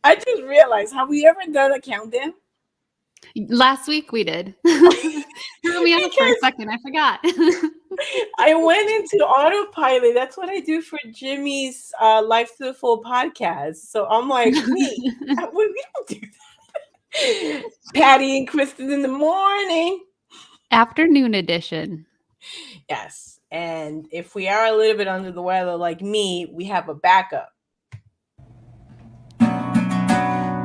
I just realized, have we ever done a countdown? Last week we did. Threw me off for a Because second. I forgot. I went into autopilot. That's what I do for Jimmy's Life to the Full podcast. So I'm like, wait, we don't do that. Patty and Kristin in the morning. Afternoon edition. Yes. And if we are a little bit under the weather like me, we have a backup.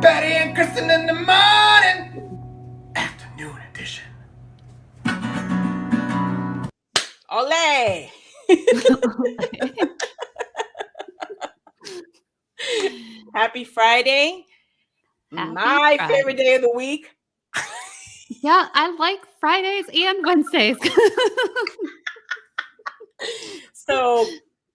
Patty and Kristin in the morning. Afternoon edition. Ole! Happy Friday. Happy My Friday. favorite day of the week. Yeah, I like Fridays and Wednesdays. So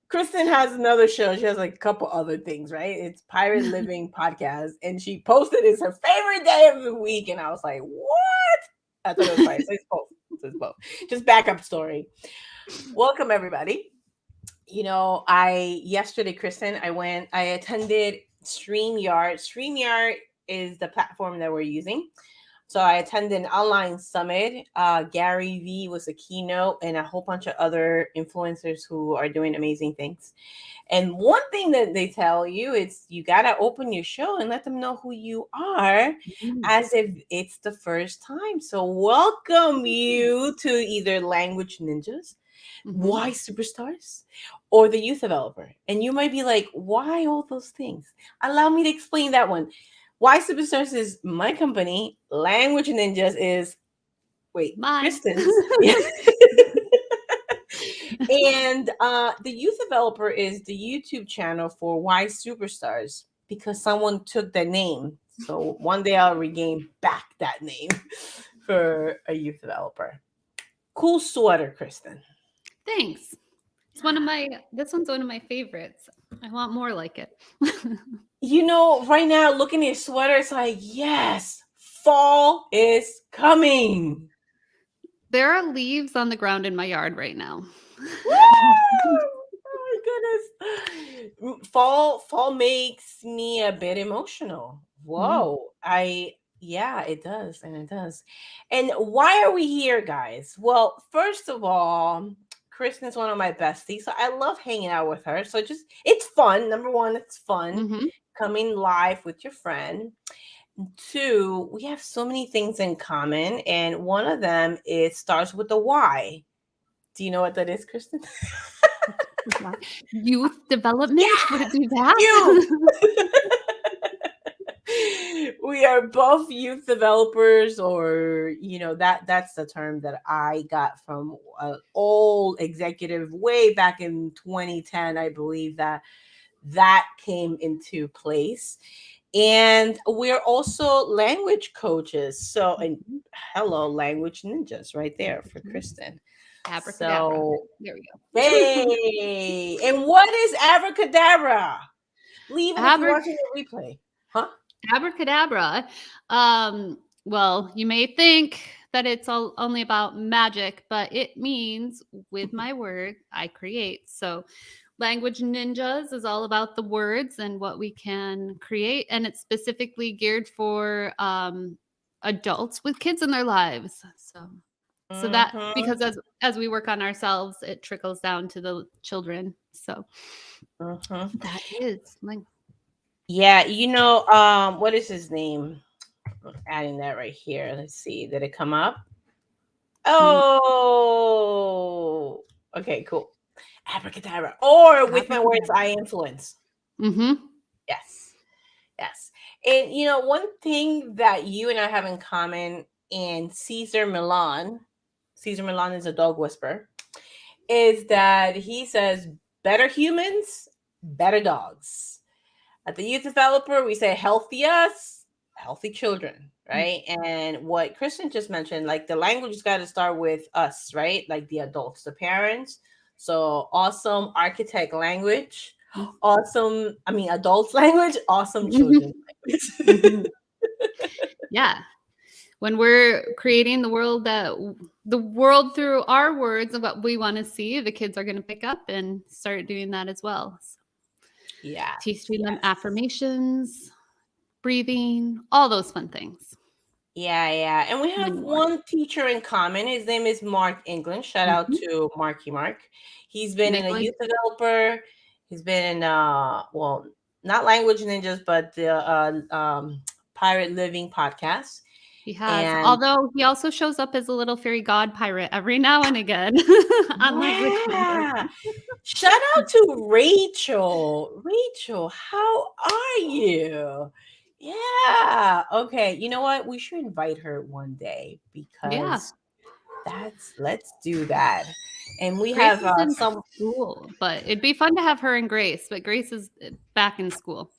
Kristin has another show. She has like a couple other things, right? It's Pirate Living Podcast. And she posted it's her favorite day of the week. And I was like, what? I thought it was funny. So it's both. So it's both. Just backup story. Welcome, everybody. You know, yesterday, Kristin, I attended StreamYard. StreamYard is the platform that we're using. So I attended an online summit. Gary Vee was a keynote and a whole bunch of other influencers who are doing amazing things. And one thing that they tell you is you got to open your show and let them know who you are as if it's the first time. So welcome you to either Language Ninjas, Why Superstars, or the Youth Developer. And you might be like, why all those things? Allow me to explain that one. Why Superstars is my company. Language Ninjas is, Kristins. And the Youth Developer is the YouTube channel for Why Superstars, because someone took that name. So one day I'll regain back that name for a Youth Developer. Cool sweater, Kristin. Thanks. This one's one of my favorites. I want more like it. You know, right now, looking at your sweater, it's like, yes, fall is coming. There are leaves on the ground in my yard right now. Oh my goodness. Fall makes me a bit emotional. Whoa. Yeah, it does. And it does. And why are we here, guys? Well, first of all, Kristin's one of my besties. So I love hanging out with her. So it's fun. Number one, it's fun coming live with your friend. Two, we have so many things in common. And one of them starts with the Y. Do you know what that is, Kristin? Youth development? Yes! Would it be that? We are both youth developers, or that's the term that I got from an old executive way back in 2010. I believe that came into place. And we're also language coaches. So, and hello, Language Ninjas, right there for Kristin. Abracadabra. So, there we go. Hey, and what is abracadabra? Leave it if you're watching the replay. Huh? Abracadabra. Well, you may think that it's only about magic, but it means with my word, I create. So Language Ninjas is all about the words and what we can create. And it's specifically geared for adults with kids in their lives. So that, because as we work on ourselves, it trickles down to the children. So that is like, yeah, what is his name? I'm adding that right here. Let's see. Did it come up? Oh, okay, cool. Abracadabra. Or with my words, I influence. Yes. And one thing that you and I have in common, and Cesar Millan is a dog whisperer, is that he says better humans, better dogs. At the Youth Developer, we say healthy us, healthy children, right? And what Kristin just mentioned, like the language has got to start with us, right? Like the adults, the parents. So awesome architect language, adults language, awesome children language. Yeah. When we're creating the world through our words of what we want to see, the kids are going to pick up and start doing that as well. So, teaching them affirmations, breathing, all those fun things. Yeah. And we have Many more. one teacher in common. His name is Mark England. Shout out Mhm. to Marky Mark. He's been in a Nicholas, youth developer. He's been in well, not Language Ninjas, but the Pirate Living podcast. he has. And Although he also shows up as a little fairy god pirate every now and again on Language Ninjas. yeah. Shout out to Rachel. Rachel, how are you? Yeah. Okay. You know what? We should invite her one day Yeah. because let's do that. And we Grace have is in some. school, but it'd be fun to have her and Grace, but Grace is back in school.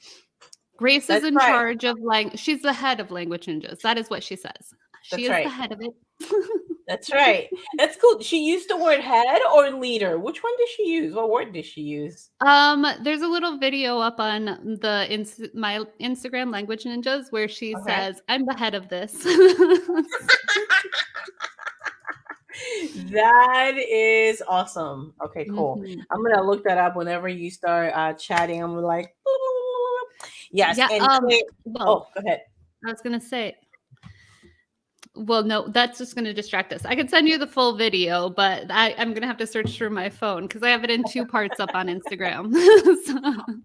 Grace is That's in right. charge of she's the head of Language Ninjas. That is what she says. She That's is the right. head of it. That's right. That's cool. She used the word head or leader. Which one did she use? What word did she use? There's a little video up on my Instagram Language Ninjas where she Okay. says, "I'm the head of this." That is awesome. Okay, cool. Mhm. I'm gonna look that up whenever you start chatting. I'm like, yes. Yeah. And Claire, Well, go ahead. I was gonna say. Well, no, that's just going to distract us. I could send you the full video, but I'm going to have to search through my phone because I have it in 2 parts up on Instagram. So.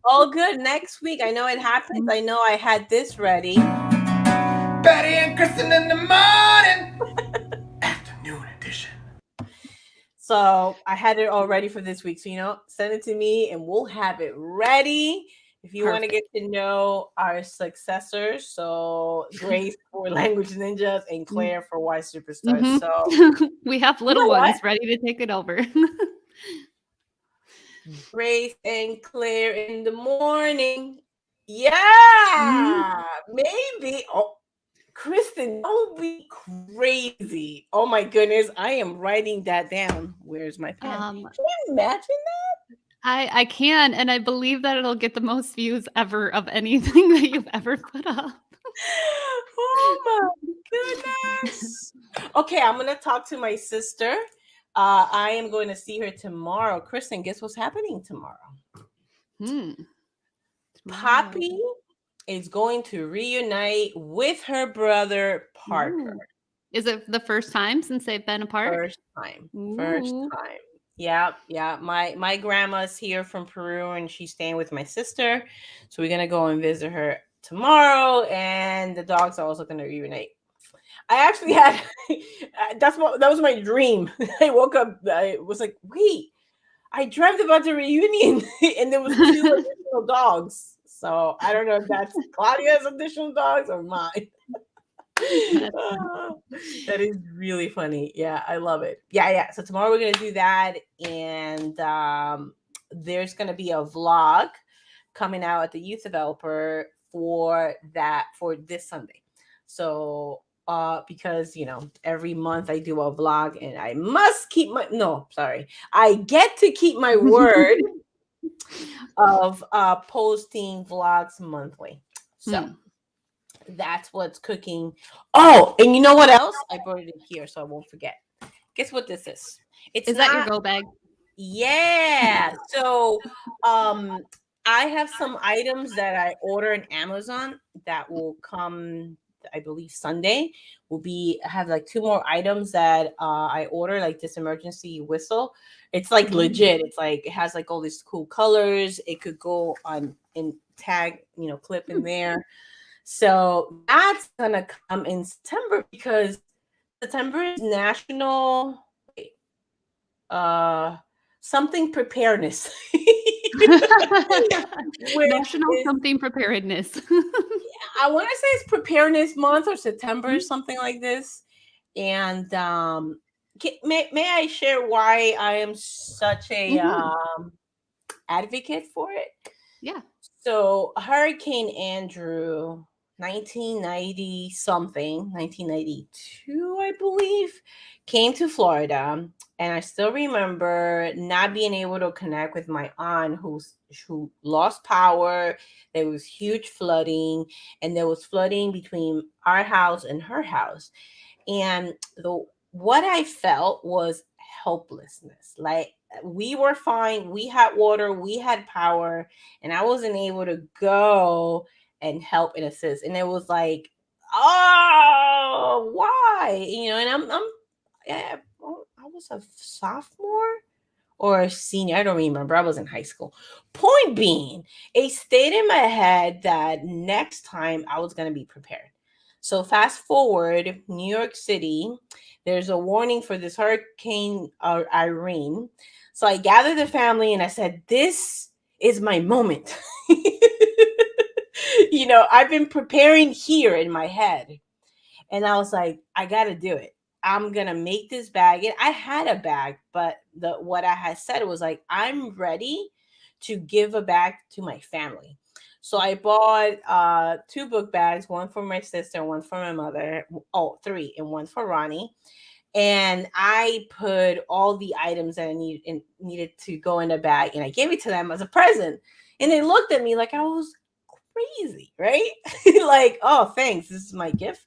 All good. Next week, I know it happens. I know I had this ready. Betty and Kristin in the morning. Afternoon edition. So I had it all ready for this week. So, send it to me and we'll have it ready. If you want to get to know our successors, so Grace for Language Ninjas and Claire for Y Superstars. Mhm. So we have little ones ready to take it over. Grace and Claire in the morning. Yeah, maybe. Oh, Kristin, don't be crazy. Oh my goodness, I am writing that down. Where's my pen? Can you imagine that? I can, and I believe that it'll get the most views ever of anything that you've ever put up. Oh my goodness. Okay, I'm gonna talk to my sister. I am going to see her tomorrow. Kristin, guess what's happening tomorrow? Poppy is going to reunite with her brother Parker. Is it the first time since they've been apart? First time. Yeah. My grandma's here from Peru and she's staying with my sister. So we're gonna go and visit her tomorrow, and the dogs are also gonna reunite. I actually had that was my dream. I woke up, I was like, wait, I dreamt about the reunion and there was 2 additional dogs. So I don't know if that's Claudia's additional dogs or mine. That is really funny. Yeah, I love it. Yeah. So tomorrow we're gonna do that, and there's gonna be a vlog coming out at the Youth Developer for this Sunday. So because every month I do a vlog and I must keep I get to keep my word of posting vlogs monthly. So that's what's cooking. Oh, and you know what else? I brought it in here so I won't forget. Guess what this is? Is that your go bag? Yeah. So I have some items that I order on Amazon that will come, I believe Sunday. I have like 2 more items that I order, like this emergency whistle. It's like legit. It's like it has like all these cool colors. It could go on in tag, clip in there. So that's gonna come in September because September is National something preparedness. National something preparedness. I want to say it's Preparedness Month or September, something like this. And may I share why I am such a advocate for it? Yeah. So Hurricane Andrew, 1992, I believe, came to Florida. And I still remember not being able to connect with my aunt who lost power. There was huge flooding, and there was flooding between our house and her house. And what I felt was helplessness. Like, we were fine. We had water, we had power, and I wasn't able to go and help and assist. And it was like, oh, why? And I'm yeah, I was a sophomore or a senior. I don't remember. I was in high school. Point being, it stayed in my head that next time I was going to be prepared. So fast forward, New York City, there's a warning for this hurricane Irene. So I gathered the family and I said, this is my moment. I've been preparing here in my head. And I was like, I got to do it. I'm going to make this bag. And I had a bag, but what I had said was like, I'm ready to give a bag to my family. So I bought 2 book bags, one for my sister, one for my mother. Oh, 3, and one for Ronnie. And I put all the items that I needed to go in a bag, and I gave it to them as a present. And they looked at me like I was crazy, right? Like, oh, thanks. This is my gift.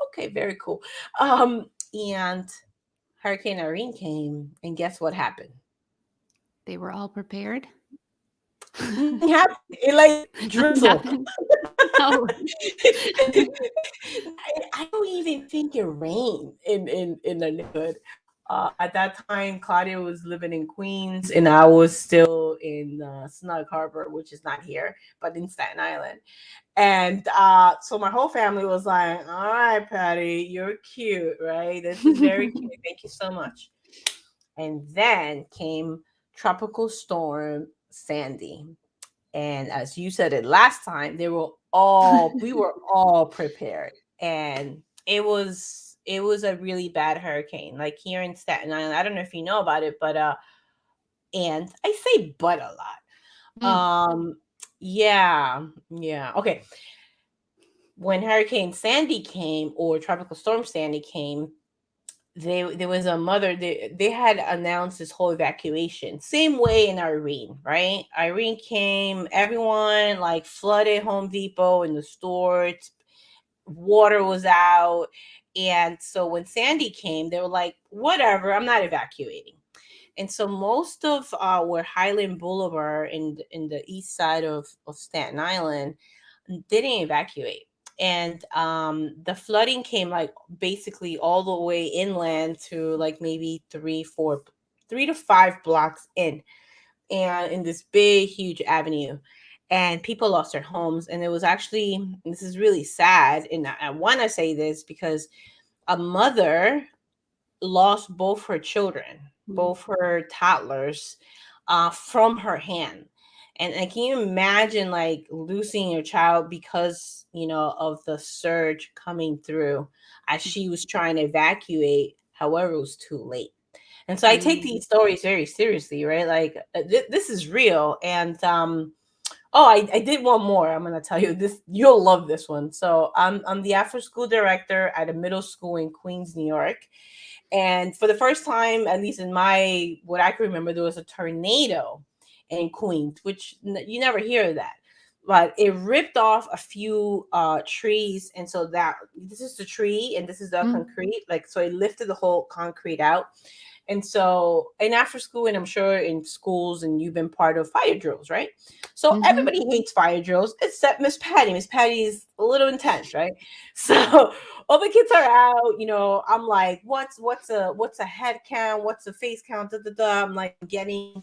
Okay, very cool. And Hurricane Irene came, and guess what happened? They were all prepared. Nothing happened. It like Nothing drizzled. happened. Oh. I don't even think it rained in the neighborhood. At that time, Claudia was living in Queens, and I was still in Snug Harbor, which is not here, but in Staten Island. And so my whole family was like, all right, Patty, you're cute, right? This is very cute. Thank you so much. And then came Tropical Storm Sandy. And as you said it last time, we were all prepared. And it was a really bad hurricane. Like here in Staten Island, I don't know if you know about it, but and I say but a lot. Yeah. Okay. When Hurricane Sandy came, or Tropical Storm Sandy came, there was a mother, they had announced this whole evacuation. Same way in Irene, right? Irene came, everyone like flooded Home Depot and the stores, water was out. And so when Sandy came, they were like, whatever, I'm not evacuating. And so most of where Highland Boulevard in the east side of Staten Island didn't evacuate. And the flooding came like basically all the way inland to like maybe 3 to 5 blocks and in this big, huge avenue. And people lost their homes. And it was actually, this is really sad. And I want to say this because a mother lost both her children, both her toddlers, from her hand. And can you imagine like losing your child because, of the surge coming through as she was trying to evacuate? However, it was too late. And so I take these stories very seriously, right? Like this is real. And I did one more. I'm gonna tell you this. You'll love this one. So I'm the after school director at a middle school in Queens, New York. And for the first time, at least in what I can remember, there was a tornado in Queens, which you never hear of that. But it ripped off a few trees. And so this is the tree and this is the concrete. Like, so it lifted the whole concrete out. And so, and after school, and I'm sure in schools, and you've been part of fire drills, right? So everybody hates fire drills except Miss Patty. Miss Patty's a little intense, right? So all the kids are out. I'm like, what's a head count? What's a face count? Da, da, da. I'm like getting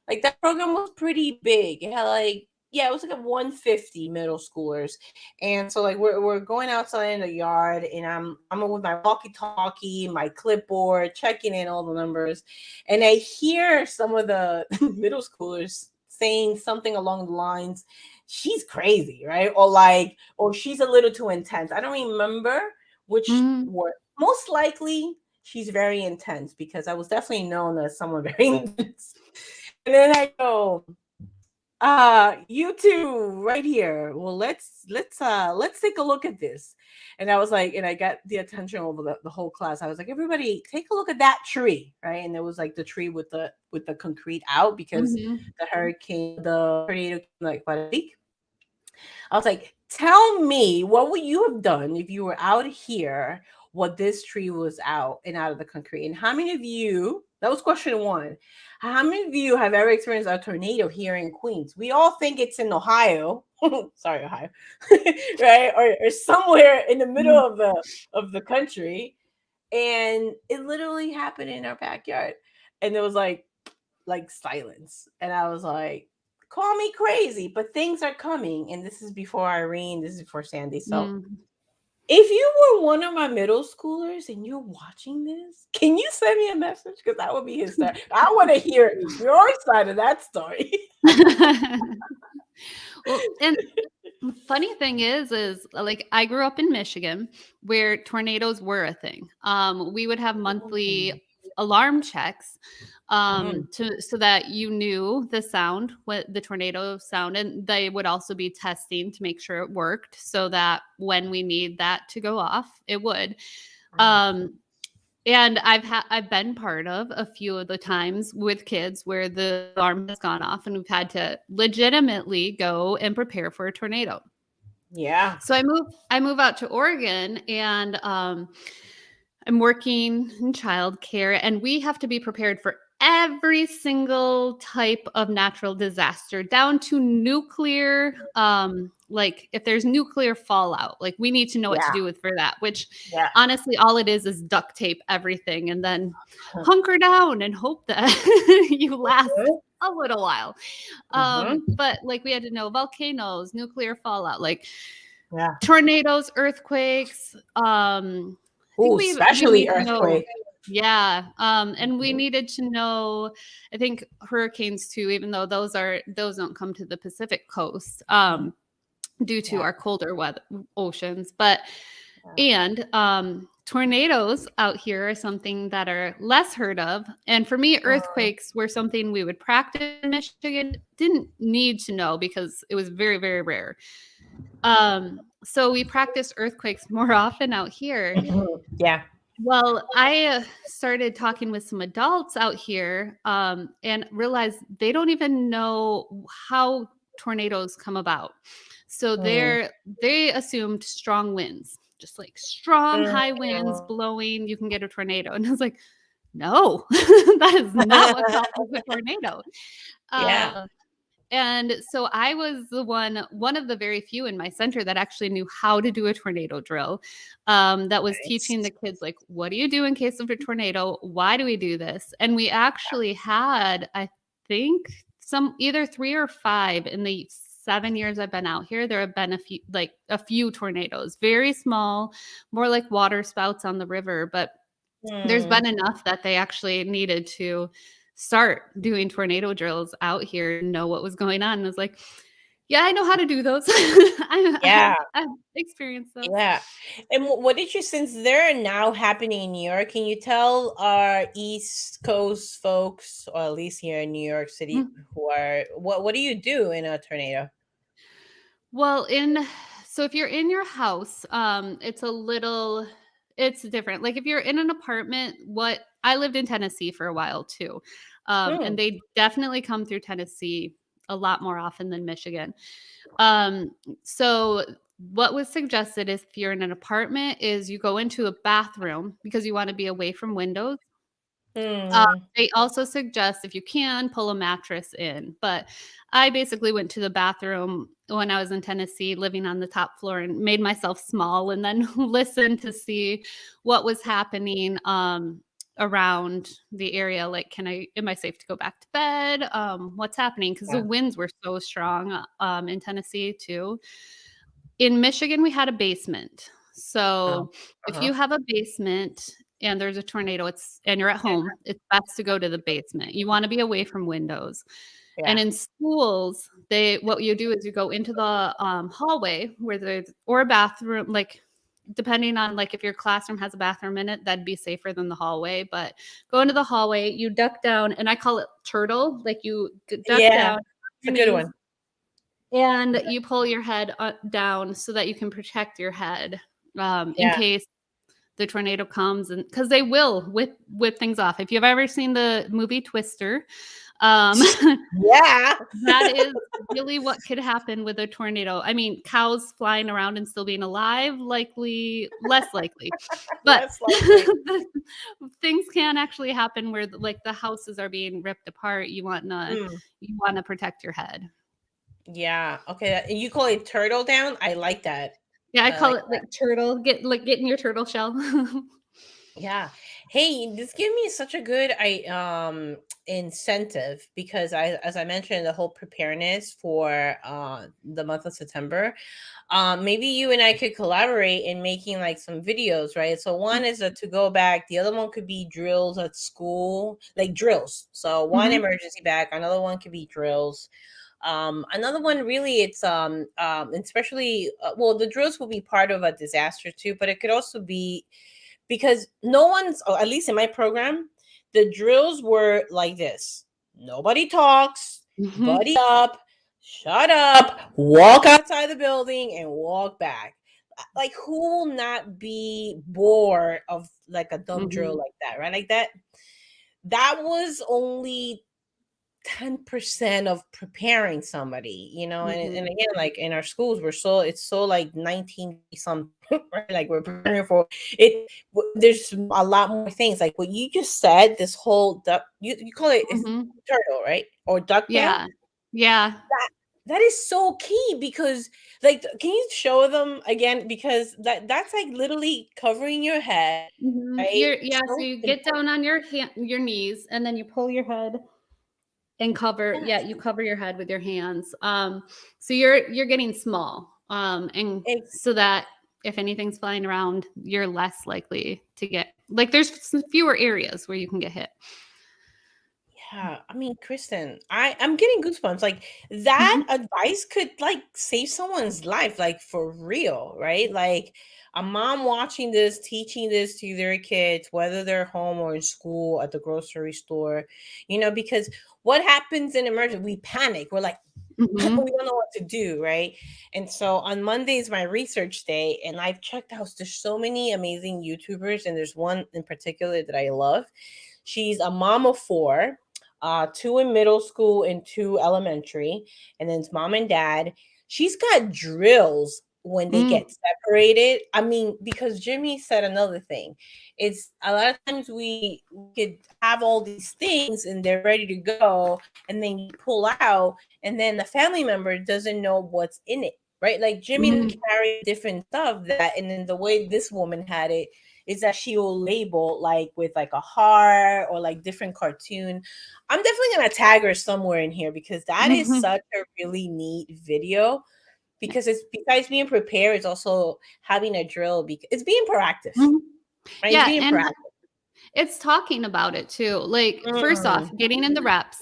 like that program was pretty big. It had like, yeah, it was like a 150 middle schoolers. And so like we're going outside in the yard, and I'm with my walkie-talkie, my clipboard, checking in all the numbers. And I hear some of the middle schoolers saying something along the lines, she's crazy, right? Or she's a little too intense. I don't remember which word. Most likely she's very intense, because I was definitely known as someone very intense. And then I go, you two right here. Well, let's take a look at this. And I was like, and I got the attention over the whole class. I was like, everybody take a look at that tree, right? And it was like the tree with the concrete out, because the tornado came like about a week. I was like, tell me, what would you have done if you were out here, what this tree was out and out of the concrete? And how many of you That was question one. How many of you have ever experienced a tornado here in Queens? We all think it's in Ohio. Sorry, Ohio. Right? Or somewhere in the middle of the country. And it literally happened in our backyard. And there was like silence. And I was like, call me crazy, but things are coming. And this is before Irene, this is before Sandy. So if you were one of my middle schoolers and you're watching this, can you send me a message? Because that would be his story. I want to hear your side of that story. Well, and funny thing is like I grew up in Michigan where tornadoes were a thing. We would have monthly alarm checks so that you knew the sound, what the tornado sound, and they would also be testing to make sure it worked so that when we need that to go off, it would. And I've been part of a few of the times with kids where the alarm has gone off and we've had to legitimately go and prepare for a tornado. Yeah. So I move out to Oregon and I'm working in childcare, and we have to be prepared for every single type of natural disaster down to nuclear. Like if there's nuclear fallout, like we need to know what to do with for that, which honestly, all it is duct tape everything and then hunker down and hope that you last a little while. But like we had to know volcanoes, nuclear fallout, like tornadoes, earthquakes, especially earthquake. And we needed to know, I think hurricanes too, even though those don't come to the Pacific coast due to our colder weather oceans. But and tornadoes out here are something that are less heard of. And for me, earthquakes were something we would practice in Michigan. Didn't need to know because it was very, very rare. So we practice earthquakes more often out here. Yeah. Well, I started talking with some adults out here and realized they don't even know how tornadoes come about. So they assumed strong winds, just like strong high winds blowing, you can get a tornado. And I was like, no, that is not what causes a tornado. And so I was one of the very few in my center that actually knew how to do a tornado drill. That was teaching the kids, like, what do you do in case of a tornado? Why do we do this? And we actually had, I think, either 3 or 5 in the 7 years I've been out here. There have been a few tornadoes, very small, more like water spouts on the river. But there's been enough that they actually needed to start doing tornado drills out here and know what was going on. And I was like, yeah, I know how to do those. I've experienced those. Yeah. And what did you, since they're now happening in New York, can you tell our East Coast folks, or at least here in New York City, what do you do in a tornado? Well, so if you're in your house, it's different. Like if you're in an apartment, I lived in Tennessee for a while too. And they definitely come through Tennessee a lot more often than Michigan. So what was suggested if you're in an apartment is you go into a bathroom because you want to be away from windows. They also suggest, if you can, pull a mattress in. But I basically went to the bathroom when I was in Tennessee, living on the top floor, and made myself small and then listened to see what was happening around the area. Like, am I safe to go back to bed? What's happening? Because the winds were so strong in Tennessee too. In Michigan, we had a basement. So if you have a basement and there's a tornado, and you're at home, it's best to go to the basement. You want to be away from windows. And in schools, what you do is you go into the hallway or a bathroom, like depending on like if your classroom has a bathroom in it, that'd be safer than the hallway. But go into the hallway, you duck down, and I call it turtle. Like you duck down. It's a good one. And you pull your head down so that you can protect your head in case the tornado comes, and because they will whip things off. If you've ever seen the movie Twister, Um, Yeah. that is really what could happen with a tornado. I mean, cows flying around and still being alive, likely less likely. But Less likely. things can actually happen where like the houses are being ripped apart. You want Mm, to protect your head. yeah. Okay. And you call it turtle down? I like that. Yeah, I I call like it like turtle. Get in your turtle shell. Yeah. Hey, this gave me such a good incentive because as I mentioned, the whole preparedness for the month of September. Maybe you and I could collaborate in making like some videos, right? So one is to go back, the other one could be drills at school, like drills. So one Mhm. emergency back, another one could be drills. Another one really it's especially well, the drills will be part of a disaster too, but it could also be because no one's, or at least in my program, the drills were like this: nobody talks, Mhm. buddy up, shut up, walk outside the building, and walk back. Like, who will not be bored of like a dumb drill Mhm. like that, right? Like that was only 10% of preparing somebody, and Mhm. again, like in our schools, it's so like 19 something, right? Like we're preparing for it. There's a lot more things like what you just said. This whole duck, you call it is Mhm. turtle, right? Or duck down. Yeah. Yeah. That is so key because, like, can you show them again? Because that's like literally covering your head, Mhm. right? So So you get simple. down on your knees, and then you pull your head and you cover your head with your hands. So you're getting small. And Yes. so that if anything's flying around, you're less likely to get like there's fewer areas where you can get hit. Yeah, I mean, Kristen, I'm getting goosebumps. Like that Mhm. advice could like save someone's life, like for real, right? Like a mom watching this, teaching this to their kids, whether they're home or in school, at the grocery store, because what happens in emergency? We panic. We're like, we Mhm. don't know what to do, right? And so on Monday is my research day, and I've checked out there's so many amazing YouTubers, and there's one in particular that I love. She's a mom of four, two in middle school and two elementary, and then it's mom and dad. She's got drills when they Mm. get separated. I mean, because Jimmy said another thing. It's a lot of times we could have all these things and they're ready to go, and then you pull out, and then the family member doesn't know what's in it, right? Like Jimmy Mm. carry different stuff that, and then the way this woman had it is that she will label like with like a heart or like different cartoon. I'm definitely gonna tag her somewhere in here because that is Mhm. such a really neat video. Because it's besides being prepared, it's also having a drill because it's being proactive, Mhm. right? It's Yeah, being and proactive. it's talking about it too. Like, first off, Mm, getting in the reps,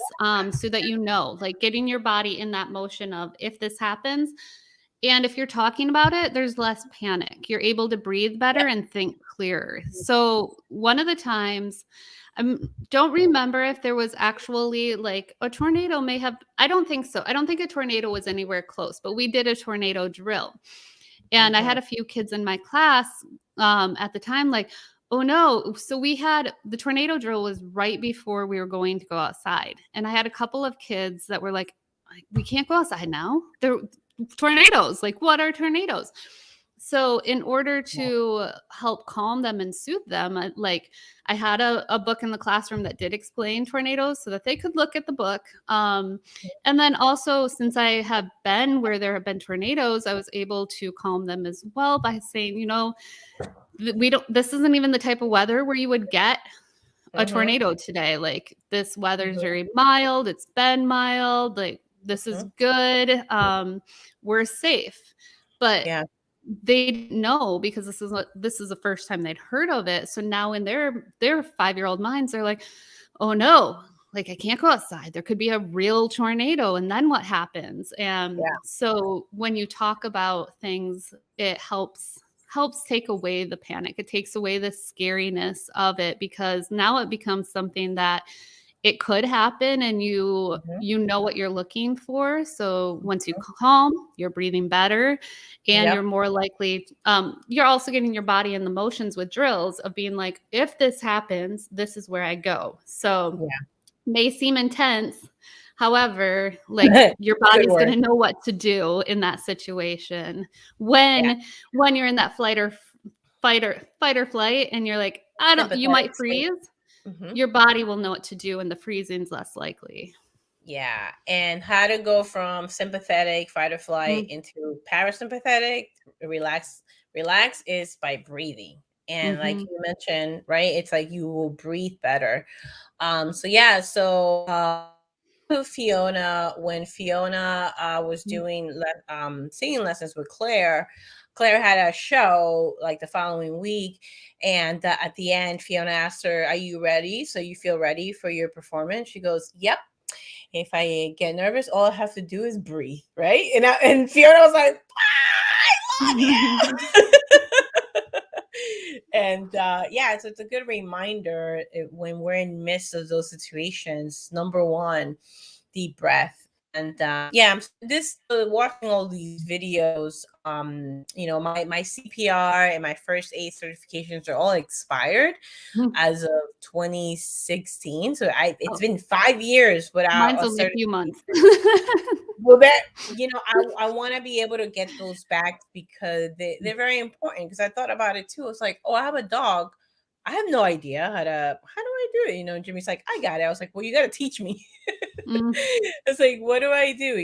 so that like getting your body in that motion of if this happens. And if you're talking about it, there's less panic. You're able to breathe better and think clearer. So one of the times, I don't remember if there was actually like a tornado may have, I don't think so. I don't think a tornado was anywhere close, but we did a tornado drill. And I mhm. had a few kids in my class at the time, like, oh no. So we had the tornado drill was right before we were going to go outside. And I had a couple of kids that were like, we can't go outside now. They're tornadoes. Like, what are tornadoes? So, in order to help calm them and soothe them, I had a book in the classroom that did explain tornadoes so that they could look at the book. And then also, since I have been where there have been tornadoes, I was able to calm them as well by saying, we don't, this isn't even the type of weather where you would get a Mhm, tornado today. Like, this weather is mhm, very mild. It's been mild. Like, this is mhm. good. We're safe. But Yeah. they didn't know because this is the first time they'd heard of it. So now in their 5-year-old minds, they're like, oh no, like I can't go outside. There could be a real tornado. And then what happens? And Yeah. so when you talk about things, it helps take away the panic. It takes away the scariness of it because now it becomes something that it could happen and Mhm. you know what you're looking for. So once you calm, you're breathing better and you're Yep. more likely you're also getting your body in the motions with drills of being like, if this happens, this is where I go. So Yeah. may seem intense. However, like your Good body's word. going to know what to do in that situation. Yeah. When you're in that fight or flight, and you're like, you might Sympathetic state. freeze. Mhm. Your body will know what to do, and the freezing's less likely. Yeah, and how to go from sympathetic fight or flight into parasympathetic relax is by breathing. And like Mm-hmm. you mentioned, right, it's like you will breathe better. So yeah, so to Fiona, when Fiona was doing singing lessons with Claire had a show like the following week, and at the end Fiona asked her, "Are you ready? So you feel ready for your performance?" She goes, "Yep. If I get nervous, all I have to do is breathe, right?" And Fiona was like, "I love you." And yeah, so it's a good reminder when we're in midst of those situations. Number one, deep breath. And yeah, I'm this watching all these videos. My CPR and my first aid certifications are all expired as of 2016. So it's Oh, been 5 years without mine's a only a few certification. months. Well, that I want to be able to get those back because they're very important. Because I thought about it too. It's like, oh, I have a dog. I have no idea how do I do it? Jimmy's like, I got it. I was like, well, you got to teach me. Mm. It's like, what do I do?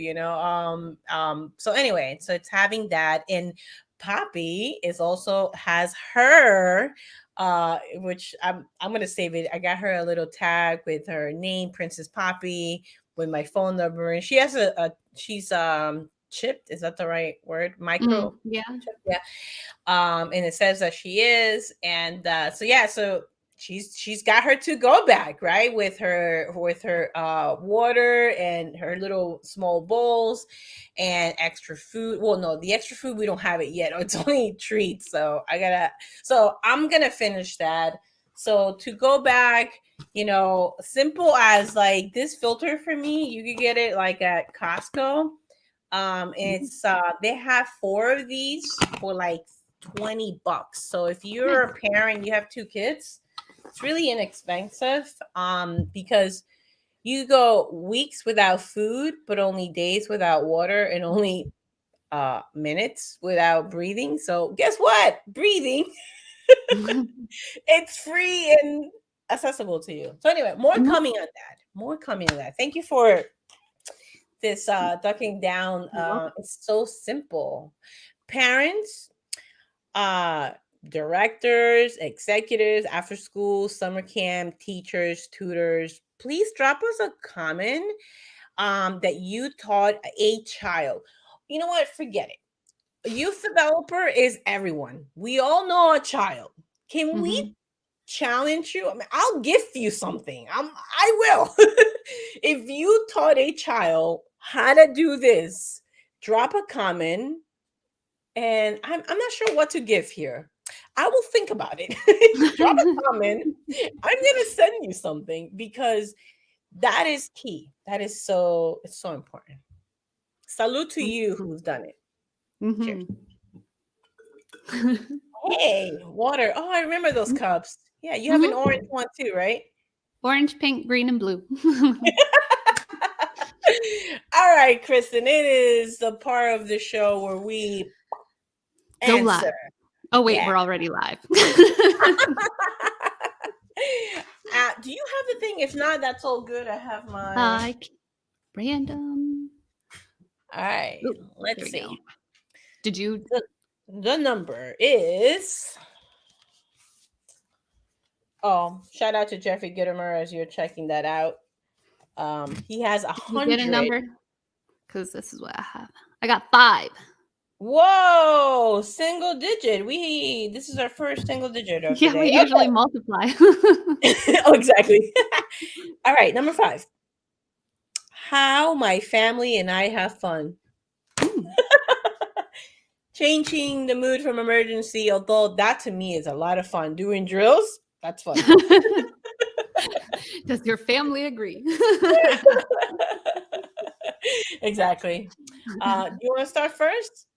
So anyway, so it's having that, and Poppy is also has her which I'm gonna save it. I got her a little tag with her name, Princess Poppy, with my phone number, and she has she's chipped, is that the right word? Micro Yeah. chip, yeah. And it says that she is, and so yeah, so she's got her to go back, right, with her water and her little small bowls and extra food. Well, no, the extra food we don't have it yet. It's only treats, so I'm gonna finish that. So to go back, simple as like this filter for me, you could get it like at Costco. It's they have 4 of these for like $20. So if you're a parent, you have 2 kids, it's really inexpensive. Because you go weeks without food, but only days without water, and only minutes without breathing. So guess what? Breathing, it's free and accessible to you. So anyway, more coming on that. More coming on that. Thank you for this ducking down. It's so simple. Parents, uh directors, executives, after school, summer camp, teachers, tutors, please drop us a comment that you taught a child. You know what? Forget it. A youth developer is everyone. We all know a child. Can we challenge you? I mean, I'll gift you something. I will. If you taught a child how to do this, drop a comment, and I'm not sure what to give here. I will think about it. Drop a comment. I'm gonna send you something because that is key. It's so important. Salute to you who's done it. Cheers. Hey, water. Oh, I remember those cups. Yeah, you have an orange one too, right? Orange, pink, green, and blue. All right, Kristen. It is the part of the show where we Go answer. live. Oh wait, Yeah. we're already live. Do you have the thing? If not, that's all good. I have my. Like random. All right, Ooh, let's see. go. Did you? The number is. Oh, shout out to Jeffrey Gittimer as you're checking that out. He has 100. You get a number? Because this is what I have. I got 5. Whoa, single digit. This is our first single digit of the day. We usually multiply. Oh, exactly. All right, number 5. How my family and I have fun. Changing the mood from emergency, although that to me is a lot of fun. Doing drills, that's fun. Does your family agree? Exactly. Do you want to start first?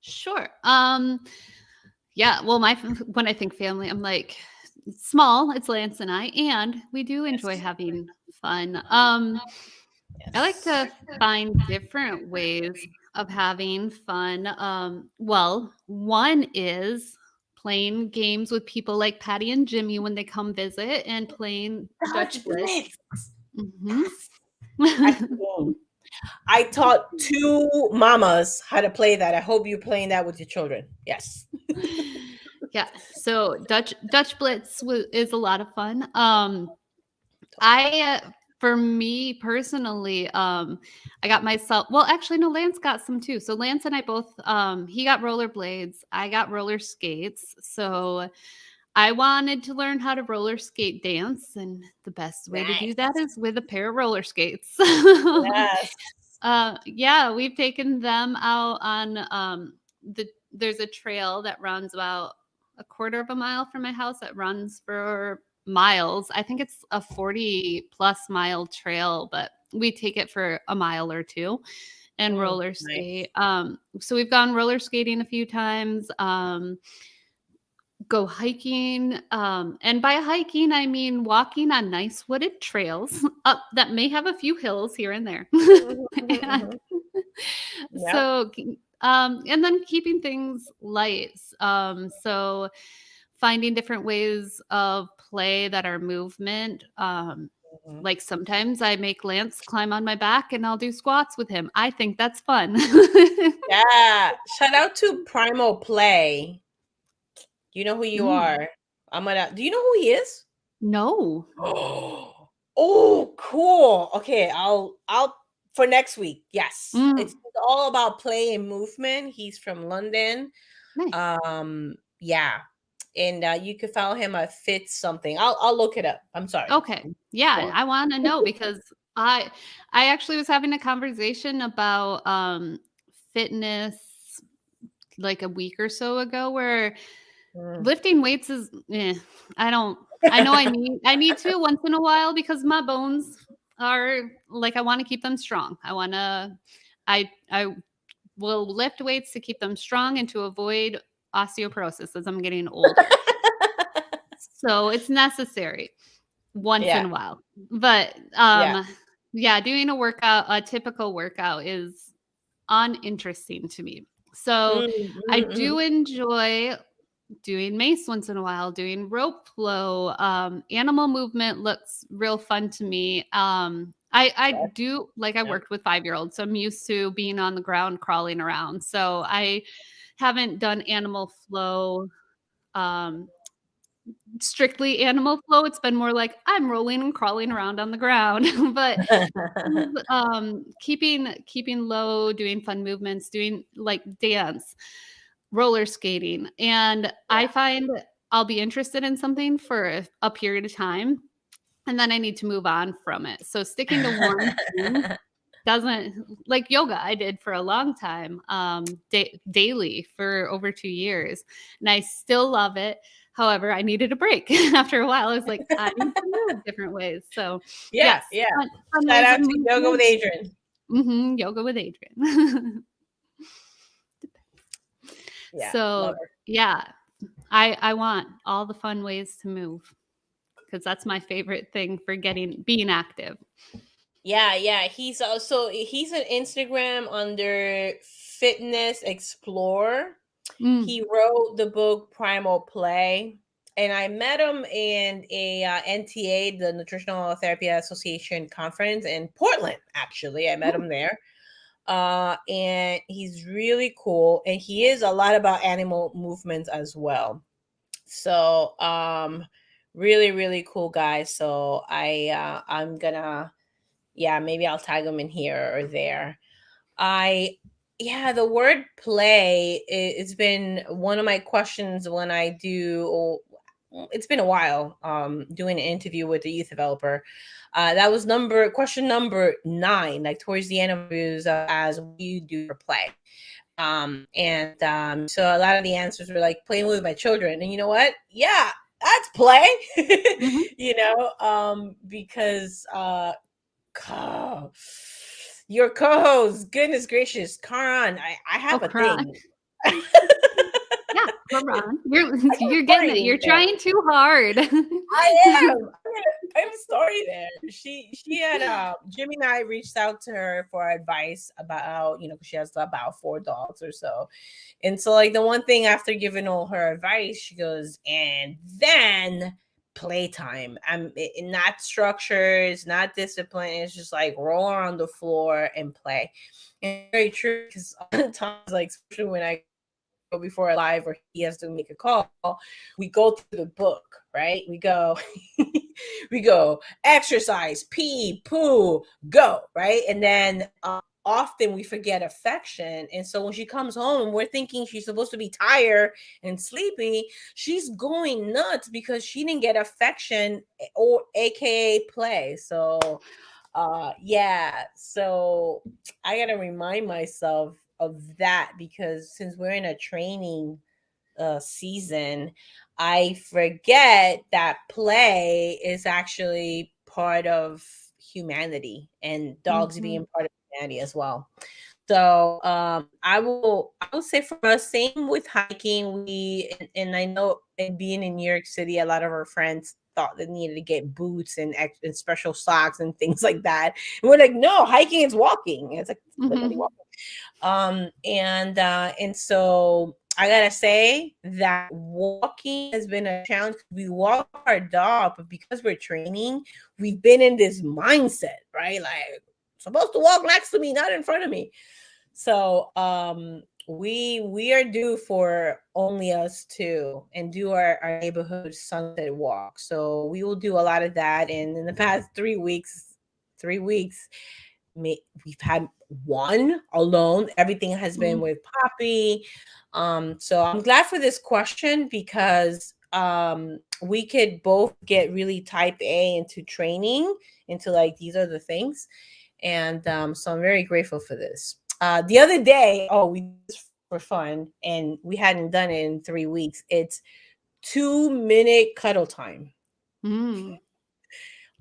Sure. Yeah, well, when I think family, I'm like, it's small, it's Lance and I, and we do enjoy having fun. I like to find different ways of having fun. Well, one is playing games with people like Patty and Jimmy when they come visit and playing Dutch Blitz. Mhm. That's cool. I taught 2 mamas how to play that. I hope you're playing that with your children. Yes. Yeah. So Dutch Blitz is a lot of fun. I for me personally, I got myself. Well, actually, no. Lance got some too. So Lance and I both. He got rollerblades. I got roller skates. So I wanted to learn how to roller skate dance, and the best way to do that is with a pair of roller skates. Yes. Yeah, we've taken them out on there's a trail that runs about a quarter of a mile from my house that runs for miles. I think it's a 40+ mile trail, but we take it for a mile or two and roller Nice. skate. So we've gone roller skating a few times. Go hiking. And by hiking, I mean walking on nice wooded trails up that may have a few hills here and there. Mhm, mhm, And mhm. Yep. so, and then keeping things light. So finding different ways of play that are movement. Mhm. Like sometimes I make Lance climb on my back and I'll do squats with him. I think that's fun. Yeah. Shout out to Primal Play. You know who you Mm, are. Do you know who he is? no. Oh, cool. Okay, I'll for next week. Yes. It's Mm, all about play and movement. He's from London. nice. Yeah. And you can follow him at Fit something. I'll look it up. I'm sorry. Okay. Yeah, Go I want to know because I actually was having a conversation about fitness like a week or so ago where on. lifting weights is I don't I know I need to once in a while because my bones are like I want to keep them strong. I will lift weights to keep them strong and to avoid osteoporosis as I'm getting older. So it's necessary once Yeah. in a while. But Yeah. yeah, doing a typical workout is uninteresting to me. So Mm, I mhm, do mhm. enjoy doing mace once in a while, doing rope flow. Animal movement looks real fun to me. I do like I Yeah. worked with 5-year-olds, so I'm used to being on the ground crawling around. So I haven't done animal flow um strictly animal flow. It's been more like I'm rolling and crawling around on the ground. But keeping low, doing fun movements, doing like dance, roller skating. And I Yeah. find I'll be interested in something for a period of time and then I need to move on from it. So sticking to one thing doesn't like yoga I did for a long time, daily for over 2 years, and I still love it. However, I needed a break. After a while, I was like, "I need to move different ways." So, Yeah, yes, yeah. fun Shout ways of out to Yoga with movement. Adrian. Yoga with Adrian. Yeah, love So, her. yeah, I want all the fun ways to move because that's my favorite thing for being active. Yeah, yeah. He's on Instagram under Fitness Explorer. Mm. He wrote the book Primal Play, and I met him in a NTA, the Nutritional Therapy Association conference in Portland. Actually, I met him there. And he's really cool, and he is a lot about animal movements as well. So, really, really cool guy. So I'm gonna, yeah, maybe I'll tag him in here or there. I Yeah, the word play, it's been one of my questions when I do. It's been a while doing an interview with a youth developer. That was question number 9, like towards the end of it, as what do you do for play. And so a lot of the answers were like playing with my children, and you know what, yeah, that's play. Mhm. Because co- your co-host, goodness gracious, Karan, I Oh, have a cry. thing. Yeah. Come on. You're got getting it. story You're there. trying too hard. I am. I have a story there. She had Jimmy and I reached out to her for advice about, 'cause she has about 4 dogs or so. And so like the one thing after giving all her advice, she goes, and then playtime. Not structures, not discipline. It's just like roll around the floor and play. And it's very true because sometimes, like especially when I go before a live or he has to make a call, we go through the book, right? We go, we go exercise, pee, poo, go, right? And then often we forget affection. And so when she comes home, we're thinking she's supposed to be tired and sleepy. She's going nuts because she didn't get affection or AKA play. So yeah, so I gotta remind myself of that because since we're in a training season, I forget that play is actually part of humanity and dogs being part of humanity as well. So I will say for us, same with hiking. And I know and being in New York City, a lot of our friends thought they needed to get boots and special socks and things like that. And we're like, no, hiking is walking. It's like literally walking. And so I gotta say that walking has been a challenge. We walk our dog, but because we're training, we've been in this mindset, right? Like supposed to walk next to me, not in front of me. So we are due for only us two and do our neighborhood sunset walk. So we will do a lot of that. And in the past 3 weeks, we've had one alone. Everything has been with Poppy. So I'm glad for this question because we could both get really type A into training into like these are the things. And so I'm very grateful for this. The other day, we did this for fun and we hadn't done it in 3 weeks. It's 2-minute cuddle time.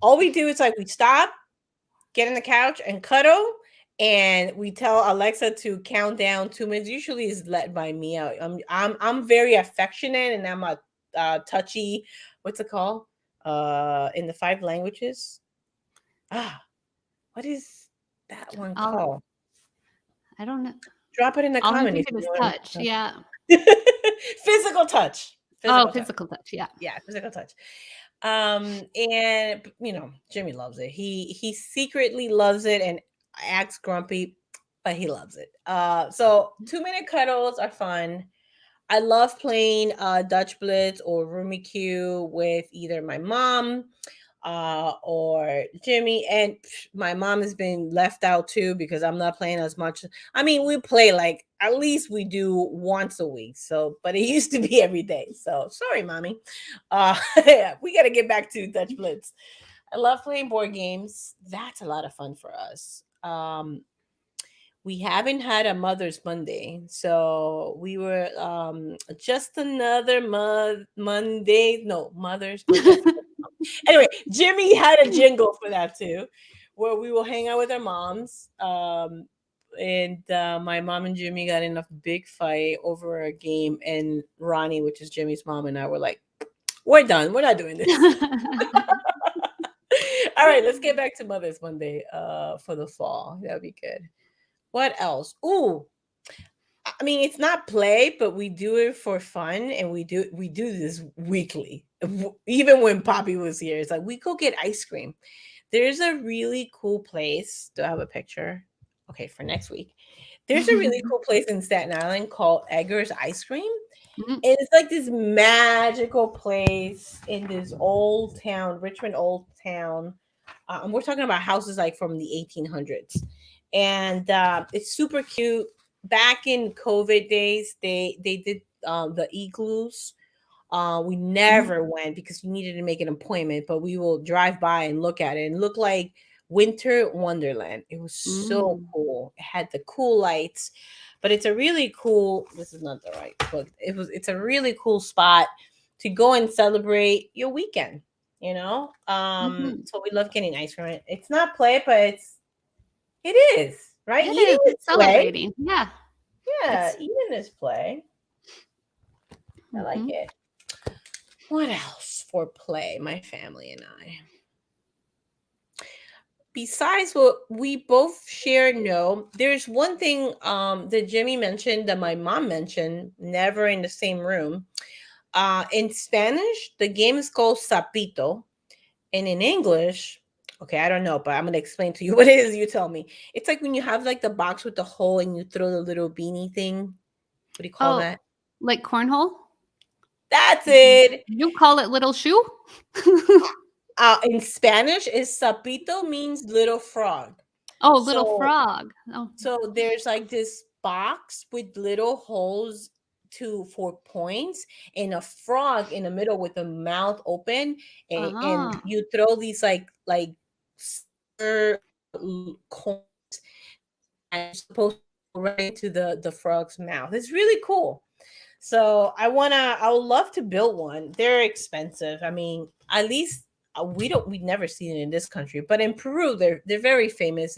All we do is like we stop, get on the couch and cuddle, and we tell Alexa to count down 2 minutes. Usually is led by me. I'm very affectionate and I'm a touchy. What's it called? In the 5 languages. What is that one called? I don't know. Drop it in the All I comment. think of is touch. Yeah. Physical touch. Physical touch. Yeah. Yeah, physical touch. And Jimmy loves it. He secretly loves it and acts grumpy, but he loves it. So 2-minute cuddles are fun. I love playing Dutch Blitz or Roomy Q with either my mom or Jimmy. And my mom has been left out too because I'm not playing as much. I mean, we play like at least we do once a week. So, but it used to be every day. So sorry, mommy. We got to get back to Dutch Blitz. I love playing board games. That's a lot of fun for us. We haven't had a Mother's Monday, so we were just another Monday. No, Mother's Monday. Anyway, Jimmy had a jingle for that too, where we will hang out with our moms. And my mom and Jimmy got in a big fight over a game, and Ronnie, which is Jimmy's mom, and I were like, "We're done. We're not doing this." All right, let's get back to Mother's Monday for the fall. That'd be good. What else? Ooh, I mean, it's not play, but we do it for fun, and we do this weekly. Even when Poppy was here, it's like we go get ice cream. There's a really cool place. Do I have a picture? Okay, for next week. There's a really cool place in Staten Island called Edgar's Ice Cream. And it's like this magical place in this old town, Richmond Old Town. And we're talking about houses like from the 1800s. And it's super cute. Back in COVID days, they did the igloos. We never went because you needed to make an appointment, but we will drive by and look at it and look like winter wonderland. It was so cool. It had the cool lights, but it's a really cool, this is not the right book. It's a really cool spot to go and celebrate your weekend, So we love getting ice cream. It's not play, but it is, right? It Eating is. is It's play. celebrating. Yeah. Yeah, eating is play. I like Mhm. it. What else for play, my family and I? Besides what we both share, no, there's one thing that Jimmy mentioned that my mom mentioned, never in the same room. In Spanish, the game is called Sapito. And in English, okay, I don't know, but I'm gonna explain to you what it is. You tell me. It's like when you have like the box with the hole and you throw the little beanie thing. What do you call Oh, that? like cornhole? That's it. You call it little shoe? In Spanish, is sapito means little frog. Oh, little So frog. Oh, so there's like this box with little holes to for points and a frog in the middle with the mouth open, and uh-huh. you throw these like silver coins and you're supposed to go right into the frog's mouth. It's really cool. So I would love to build one. They're expensive. I mean, at least we've never seen it in this country, but in Peru they're very famous,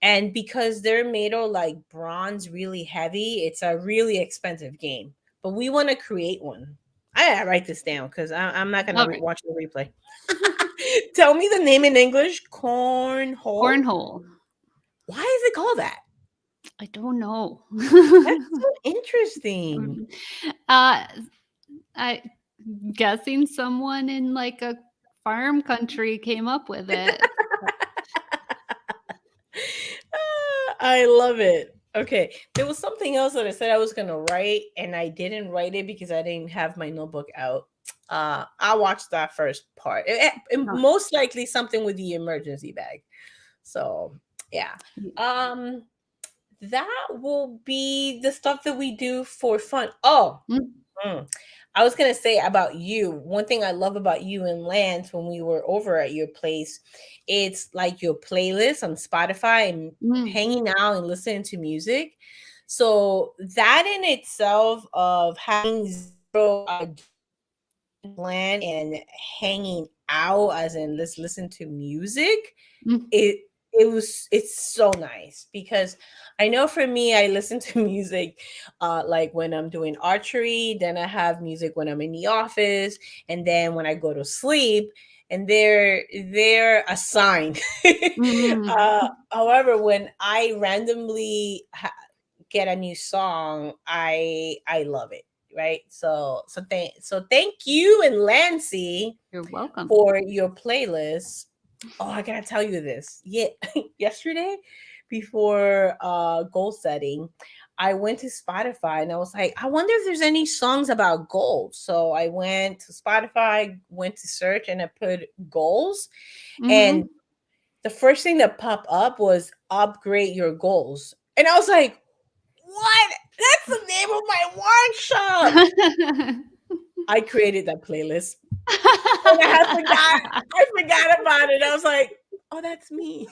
and because they're made of like bronze, really heavy, it's a really expensive game. But we want to create one. I write this down because I'm not gonna All right. watch the replay. Tell me the name in English. Cornhole. Cornhole. Why is it called that? I don't know. That's so interesting. uh, I guessing someone in like a farm country came up with it. I love it. Okay, there was something else that I said I was gonna write, and I didn't write it because I didn't have my notebook out. I watched that first part. No. Most likely something with the emergency bag. So yeah, um, that will be the stuff that we do for fun. Oh, Mm, mm. I was gonna say about you. One thing I love about you and Lance when we were over at your place, it's like your playlist on Spotify and mm, hanging out and listening to music. So that in itself of having zero plan and hanging out, as in let's listen to music, mm, it's so nice because I know for me I listen to music like when I'm doing archery, then I have music when I'm in the office, and then when I go to sleep, and they're assigned. mm. However, when I randomly get a new song, I love it, right? So thank you and Lancy You're welcome. for your playlist. Oh, I gotta tell you this. Yeah, yesterday before goal setting, I went to Spotify and I was like, I wonder if there's any songs about goals. So I went to Spotify, went to search, and I put goals. And Mhm. the first thing that popped up was upgrade your goals. And I was like, what? That's the name of my workshop. I created that playlist. And I forgot about it. I was like, oh, that's me.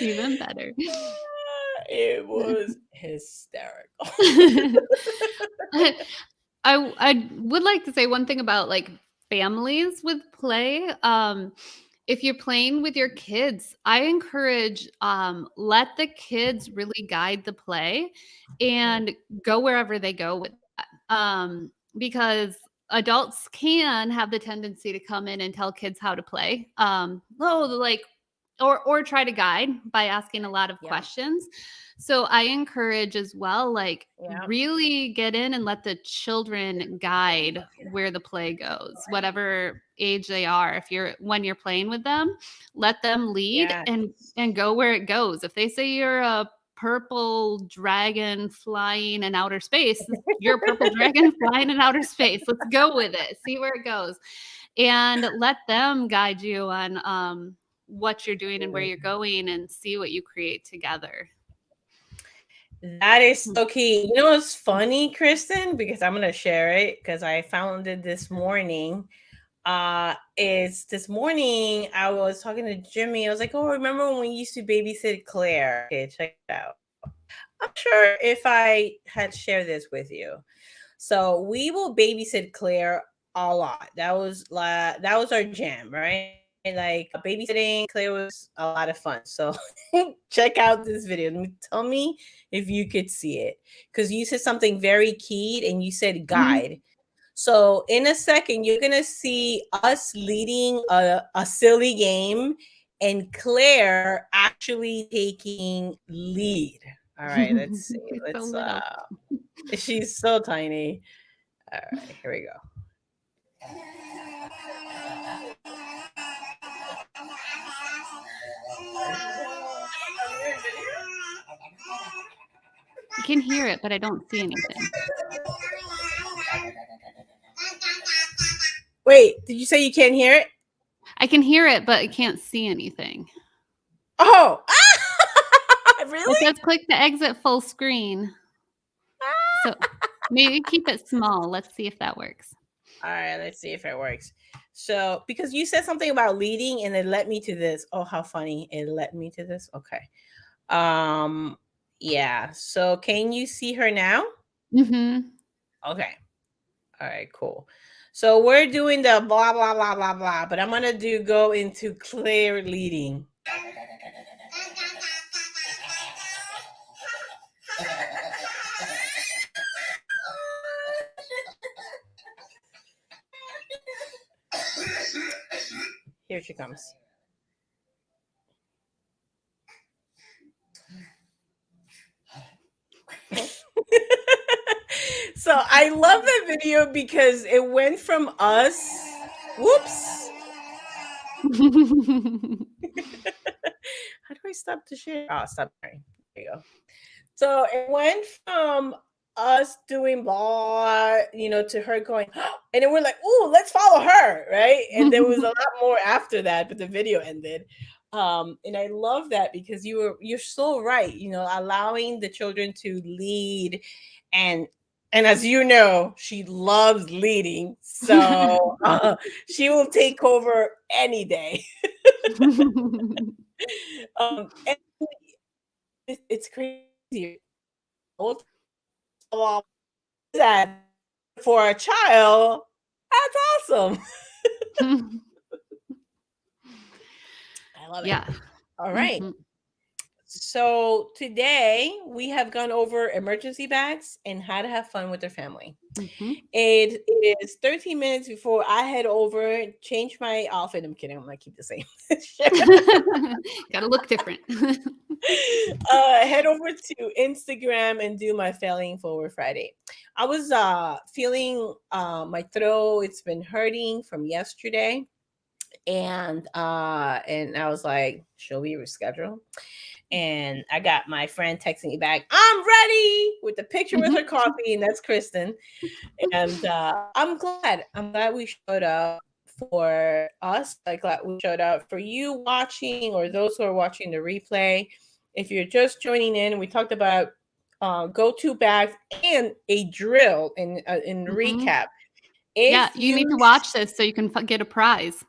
Even better. It was hysterical. I would like to say one thing about like families with play. If you're playing with your kids, I encourage let the kids really guide the play and go wherever they go with that. Because adults can have the tendency to come in and tell kids how to play. Like or try to guide by asking a lot of Yeah. questions. So I encourage as well, like Yeah. really get in and let the children guide where the play goes, whatever age they are. If you're when you're playing with them, let them lead Yes. and go where it goes. If they say you're a purple dragon flying in outer space, you're a purple dragon flying in outer space. Let's go with it. See where it goes. And let them guide you on what you're doing and where you're going and see what you create together. That is so key. You know what's funny, Kristen? Because I'm gonna share it because I found it this morning. It's this morning I was talking to Jimmy. I was like, oh, remember when we used to babysit Claire? Okay, check it out. I'm sure if I had shared this with you. So we will babysit Claire a lot. That was our jam, right? like babysitting. Claire was a lot of fun. So check out this video. Tell me if you could see it, because you said something very keyed and you said guide. So in a second, you're gonna see us leading a silly game and Claire actually taking lead. All right, let's see. It's so Let's little. she's so tiny. All right, here we go. I can hear it, but I don't see anything. Wait, did you say you can't hear it? I can hear it, but I can't see anything. Oh, It really? says click to exit full screen. So maybe keep it small. Let's see if that works. All right, let's see if it works. So, because you said something about leading and it led me to this. Oh, how funny. It led me to this. Okay. Yeah. So, can you see her now? Mm-hmm. Okay. All right, cool. So, we're doing the blah blah blah blah blah, but I'm going to go into Claire leading. Here she comes. So I love that video because it went from us. Whoops. How do I stop the share? Oh, stop sharing. There you go. So it went from us doing blah, to her going, and then we're like, "Ooh, let's follow her," right? And there was a lot more after that, but the video ended. And I love that because you're so right. Allowing the children to lead, and as you know, she loves leading, so she will take over any day. And it's crazy. That for a child, that's awesome. I love it. Yeah. All right. Mm-hmm. So today we have gone over emergency bags and how to have fun with their family. Mm-hmm. It is 13 minutes before I head over, change my outfit. I'm kidding. I'm going to keep the same. Gotta look different. Head over to Instagram and do my Failing Forward Friday. I was feeling my throat. It's been hurting from yesterday. And I was like, should we reschedule? And I got my friend texting me back, I'm ready, with the picture with her coffee, and that's Kristin. And I'm glad we showed up for us. I'm glad we showed up for you watching, or those who are watching the replay. If you're just joining in, we talked about go-to bags and a drill in recap. Yeah, you need to watch this so you can get a prize.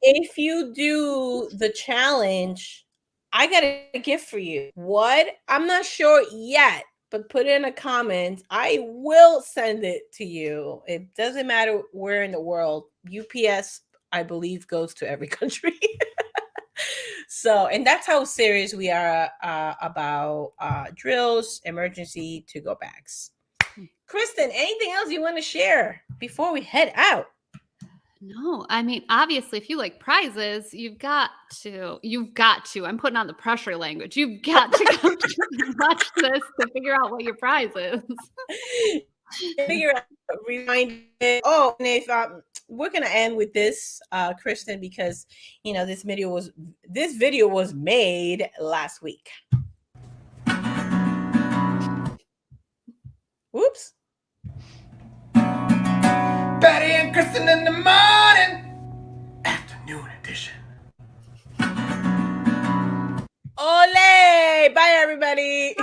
If you do the challenge, I got a gift for you. What? I'm not sure yet, but put in a comment. I will send it to you. It doesn't matter where in the world. UPS, I believe, goes to every country. So, and that's how serious we are about drills, emergency to-go bags. Kristin, anything else you want to share before we head out? No, I mean, obviously, if you like prizes, you've got to, I'm putting on the pressure language. You've got to go watch this to figure out what your prize is. Figure out, remind it. Oh, and if we're going to end with this, Kristin, because, this video was made last week. Whoops. Betty and Kristin in the morning, afternoon edition. Ole! Bye, everybody.